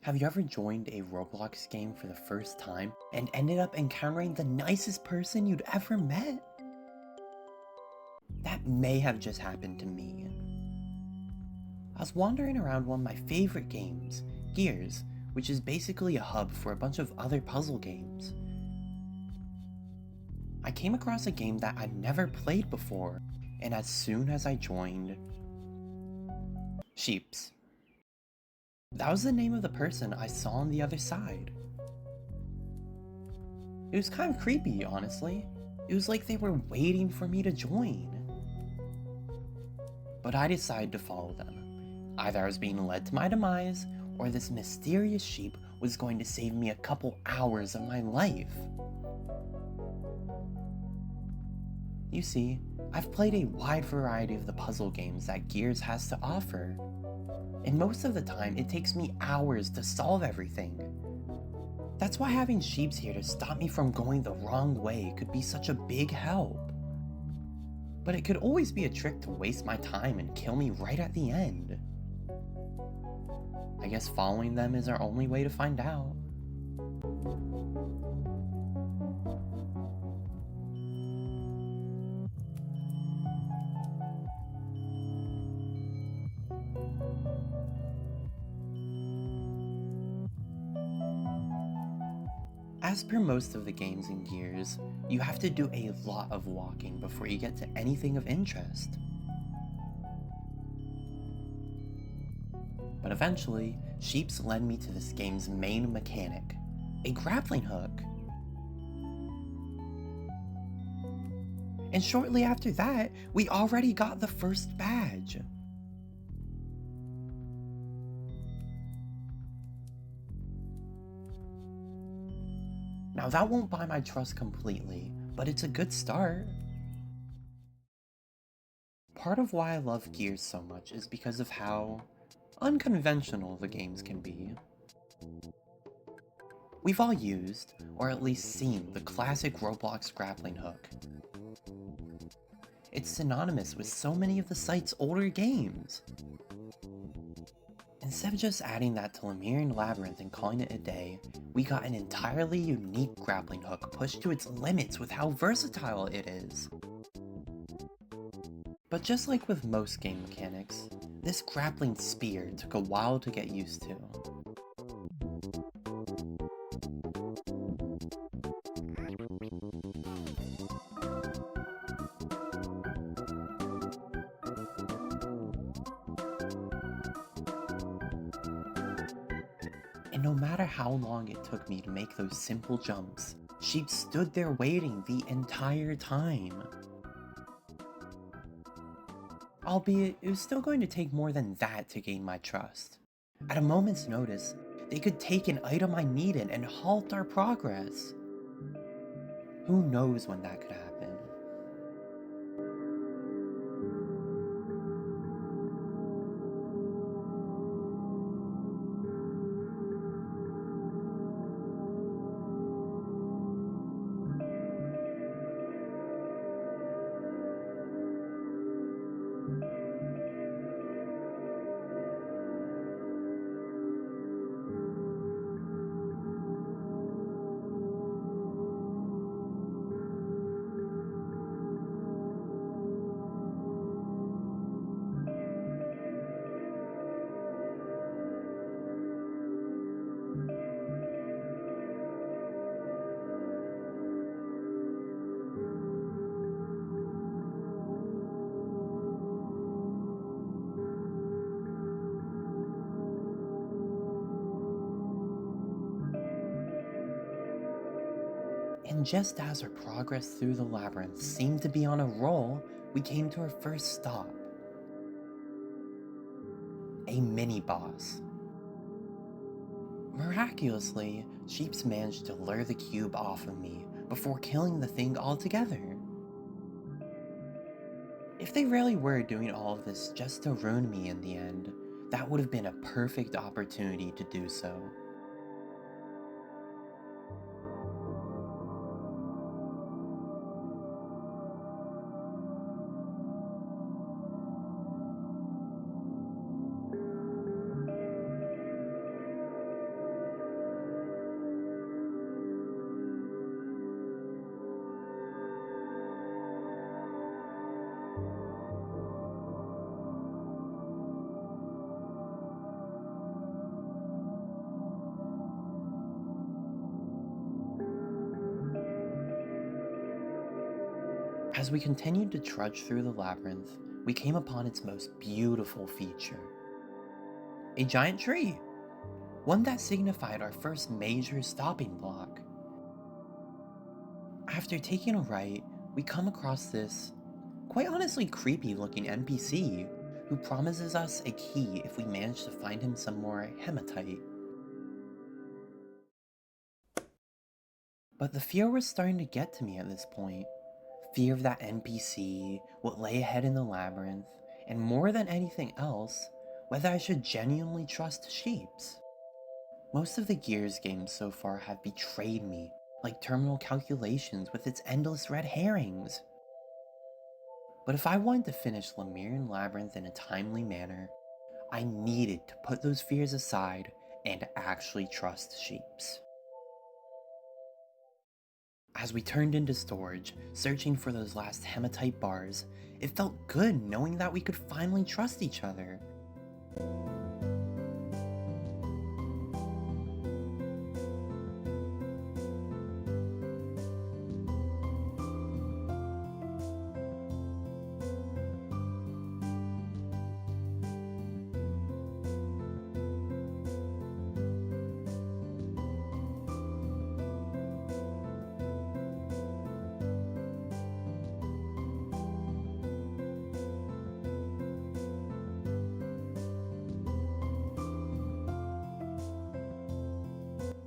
Have you ever joined a Roblox game for the first time and ended up encountering the nicest person you'd ever met? That may have just happened to me. I was wandering around one of my favorite games, Gears, which is basically a hub for a bunch of other puzzle games. I came across a game that I'd never played before, and as soon as I joined, Sheeps. That was the name of the person I saw on the other side. It was kind of creepy, honestly. It was like they were waiting for me to join. But I decided to follow them. Either I was being led to my demise, or this mysterious sheep was going to save me a couple hours of my life. You see, I've played a wide variety of the puzzle games that Gears has to offer, and most of the time it takes me hours to solve everything. That's why having sheeps here to stop me from going the wrong way could be such a big help. But it could always be a trick to waste my time and kill me right at the end. I guess following them is our only way to find out. As per most of the games in Gears, you have to do a lot of walking before you get to anything of interest. But eventually, Sheeps led me to this game's main mechanic, a grappling hook. And shortly after that, we already got the first badge. Now that won't buy my trust completely, but it's a good start. Part of why I love Gears so much is because of how unconventional the games can be. We've all used, or at least seen, the classic Roblox grappling hook. It's synonymous with so many of the site's older games. Instead of just adding that to Lemurian Labyrinth and calling it a day, we got an entirely unique grappling hook pushed to its limits with how versatile it is. But just like with most game mechanics, this grappling spear took a while to get used to. And no matter how long it took me to make those simple jumps, sheep stood there waiting the entire time. Albeit, it was still going to take more than that to gain my trust. At a moment's notice, they could take an item I needed and halt our progress. Who knows when that could happen? And just as our progress through the labyrinth seemed to be on a roll, we came to our first stop. A mini-boss. Miraculously, Sheeps managed to lure the cube off of me before killing the thing altogether. If they really were doing all of this just to ruin me in the end, that would have been a perfect opportunity to do so. As we continued to trudge through the labyrinth, we came upon its most beautiful feature. A giant tree! One that signified our first major stopping block. After taking a right, we come across this, quite honestly creepy looking NPC who promises us a key if we manage to find him some more hematite. But the fear was starting to get to me at this point. Fear of that NPC, what lay ahead in the labyrinth, and more than anything else, whether I should genuinely trust sheeps. Most of the Gears games so far have betrayed me, like Terminal Calculations with its endless red herrings. But if I wanted to finish Lemurian Labyrinth in a timely manner, I needed to put those fears aside and actually trust sheeps. As we turned into storage, searching for those last hematite bars, it felt good knowing that we could finally trust each other.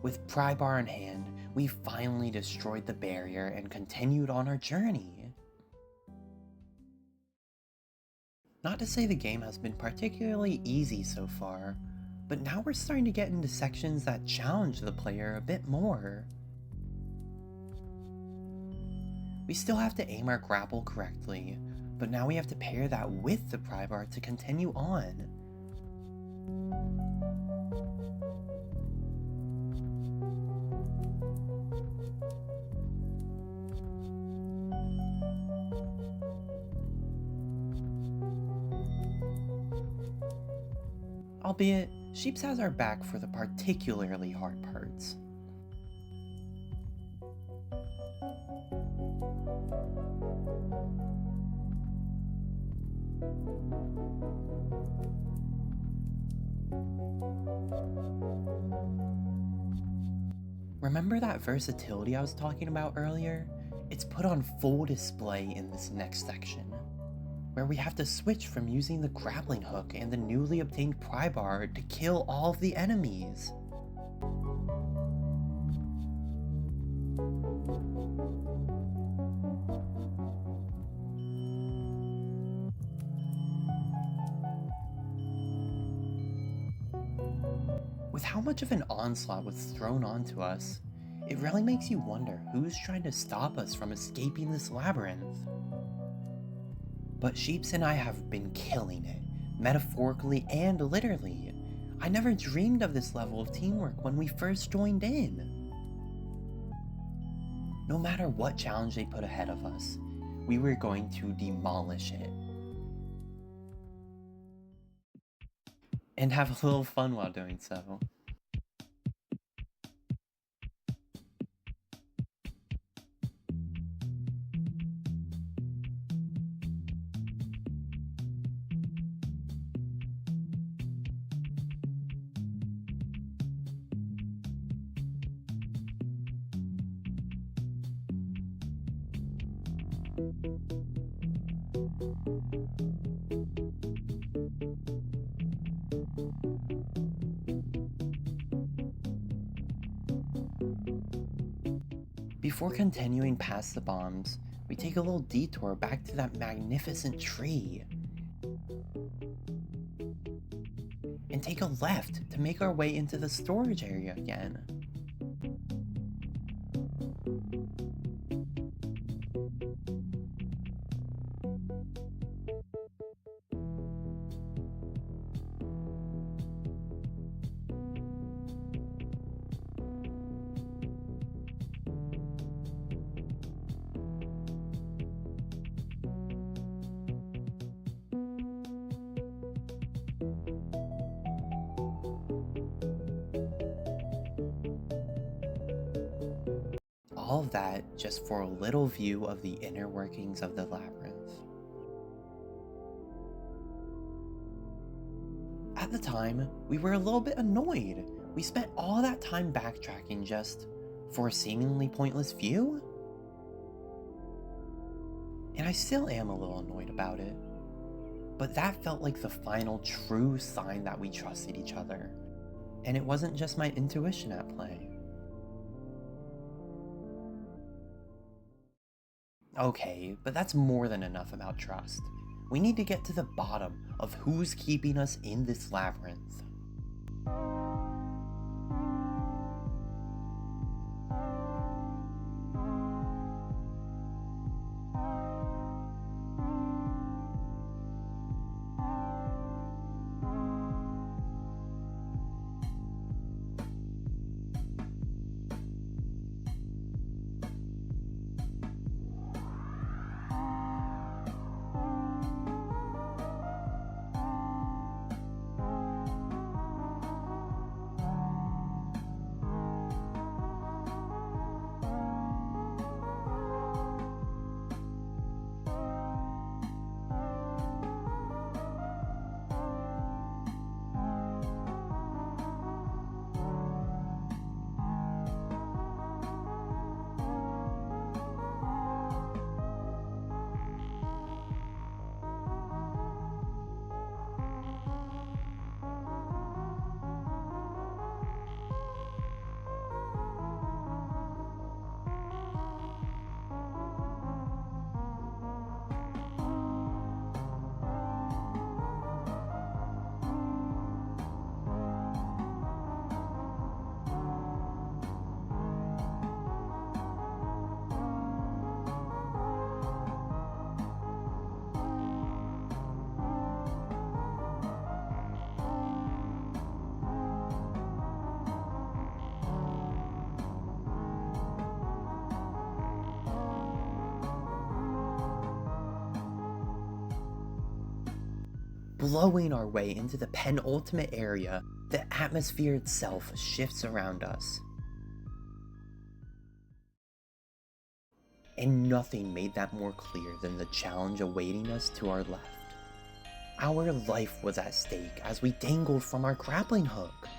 With pry bar in hand, we finally destroyed the barrier and continued on our journey. Not to say the game has been particularly easy so far, but now we're starting to get into sections that challenge the player a bit more. We still have to aim our grapple correctly, but now we have to pair that with the pry bar to continue on. Albeit, Sheeps has our back for the particularly hard parts. Remember that versatility I was talking about earlier? It's put on full display in this next section, where we have to switch from using the grappling hook and the newly obtained pry bar to kill all of the enemies. With how much of an onslaught was thrown onto us, it really makes you wonder who's trying to stop us from escaping this labyrinth. But Sheeps and I have been killing it, metaphorically and literally. I never dreamed of this level of teamwork when we first joined in. No matter what challenge they put ahead of us, we were going to demolish it. And have a little fun while doing so. Before continuing past the bombs, we take a little detour back to that magnificent tree. And take a left to make our way into the storage area again. all of that just for a little view of the inner workings of the labyrinth. At the time, we were a little bit annoyed. We spent all that time backtracking just for a seemingly pointless view? And I still am a little annoyed about it. But that felt like the final true sign that we trusted each other. And it wasn't just my intuition at play. Okay, but that's more than enough about trust. We need to get to the bottom of who's keeping us in this labyrinth. Blowing our way into the penultimate area, the atmosphere itself shifts around us. And nothing made that more clear than the challenge awaiting us to our left. Our life was at stake as we dangled from our grappling hook.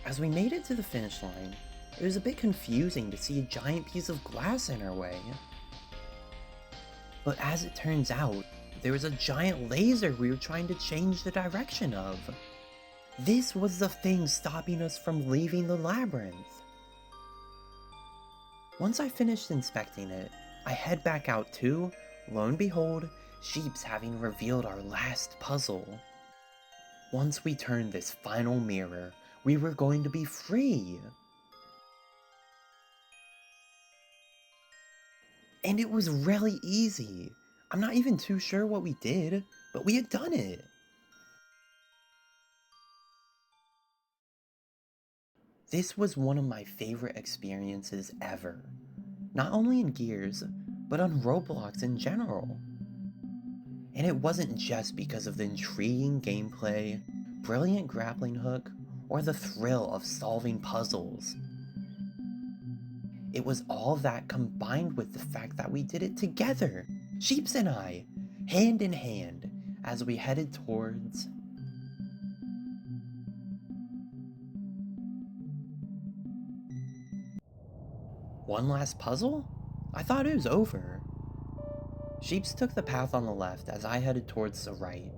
As we made it to the finish line, it was a bit confusing to see a giant piece of glass in our way. But as it turns out, there was a giant laser we were trying to change the direction of. This was the thing stopping us from leaving the labyrinth. Once I finished inspecting it, I head back out to, lo and behold, Sheep's having revealed our last puzzle. Once we turned this final mirror, we were going to be free. And it was really easy. I'm not even too sure what we did, but we had done it. This was one of my favorite experiences ever. Not only in Gears, but on Roblox in general. And it wasn't just because of the intriguing gameplay, brilliant grappling hook, or the thrill of solving puzzles. It was all that combined with the fact that we did it together, Sheeps and I, hand in hand, as we headed towards... One last puzzle? I thought it was over. Sheeps took the path on the left as I headed towards the right.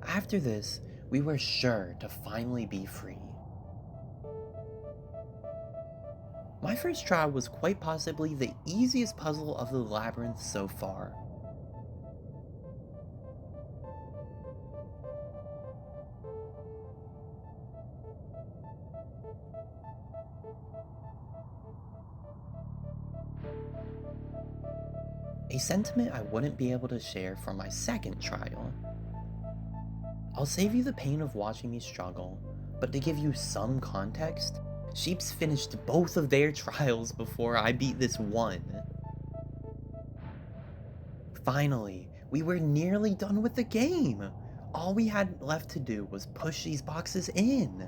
After this, we were sure to finally be free. My first try was quite possibly the easiest puzzle of the labyrinth so far. A sentiment I wouldn't be able to share for my second trial. I'll save you the pain of watching me struggle, but to give you some context, Sheeps finished both of their trials before I beat this one. Finally, we were nearly done with the game! All we had left to do was push these boxes in.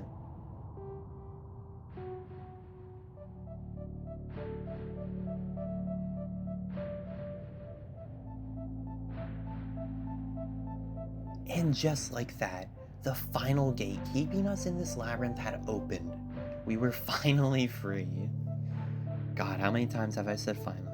And just like that, the final gate keeping us in this labyrinth had opened. We were finally free. God, how many times have I said finally?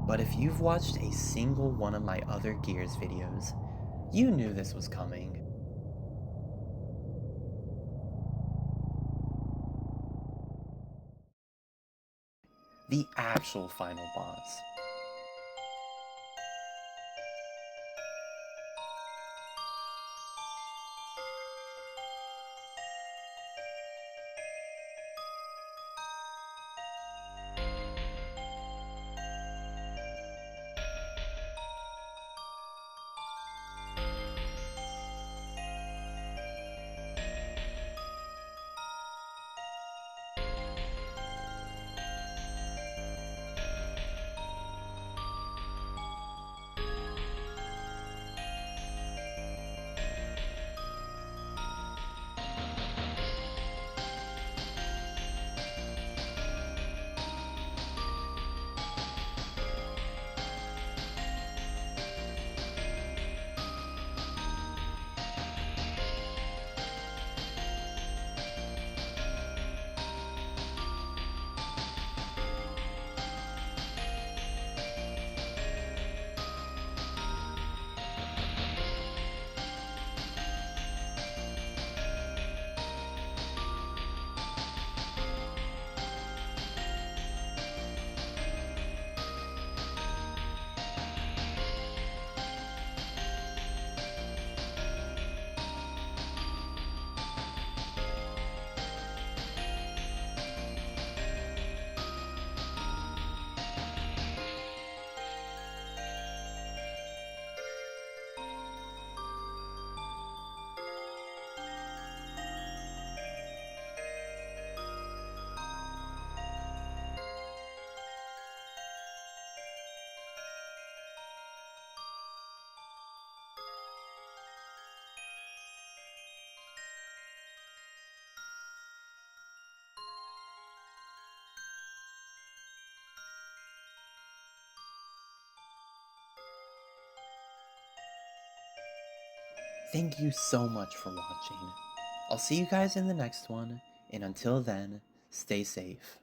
But if you've watched a single one of my other Gears videos, you knew this was coming. The actual final boss. Thank you so much for watching. I'll see you guys in the next one, and until then, stay safe.